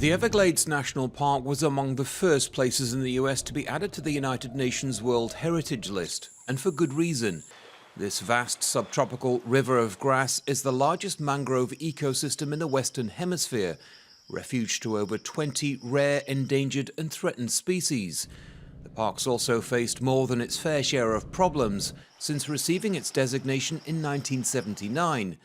The Everglades National Park was among the first places in the US to be added to the United Nations World Heritage List, and for good reason. This vast subtropical river of grass is the largest mangrove ecosystem in the Western Hemisphere, refuge to over 20 rare, endangered and threatened species. The park's also faced more than its fair share of problems since receiving its designation in 1979.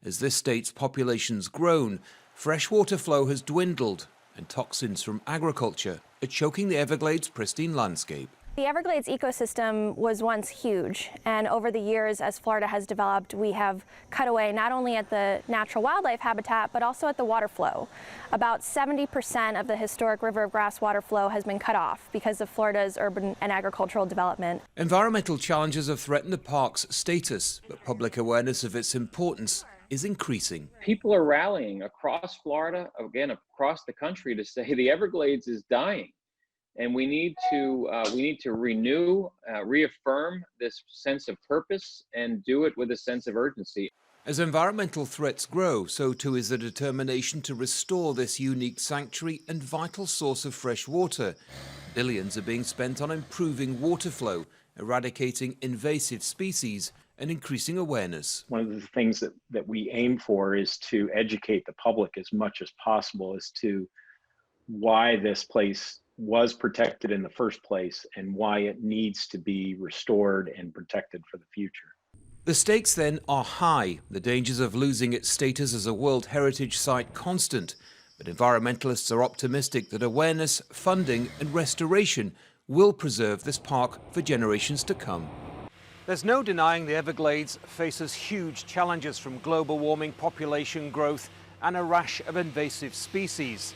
As this state's population's grown, freshwater flow has dwindled and toxins from agriculture are choking the Everglades' pristine landscape. The Everglades ecosystem was once huge, and over the years, as Florida has developed, we have cut away not only at the natural wildlife habitat, but also at the water flow. About 70% of the historic river of grass water flow has been cut off because of Florida's urban and agricultural development. Environmental challenges have threatened the park's status, but public awareness of its importance is increasing. People are rallying across Florida, again, across the country, to say the Everglades is dying. And we need to renew, reaffirm this sense of purpose and do it with a sense of urgency. As environmental threats grow, so too is the determination to restore this unique sanctuary and vital source of fresh water. Billions are being spent on improving water flow, eradicating invasive species and increasing awareness. One of the things that we aim for is to educate the public as much as possible as to why this place was protected in the first place and why it needs to be restored and protected for the future. The stakes then are high, the dangers of losing its status as a World Heritage Site constant, but environmentalists are optimistic that awareness, funding and restoration will preserve this park for generations to come. There's no denying the Everglades faces huge challenges from global warming, population growth and a rash of invasive species.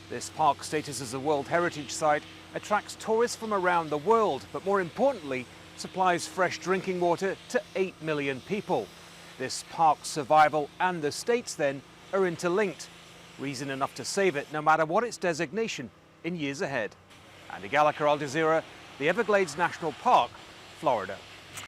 This park's status as a World Heritage Site attracts tourists from around the world, but more importantly, supplies fresh drinking water to 8 million people. This park's survival and the state's then are interlinked. Reason enough to save it, no matter what its designation in years ahead. Andy Gallacher, Aljazeera, the Everglades National Park, Florida.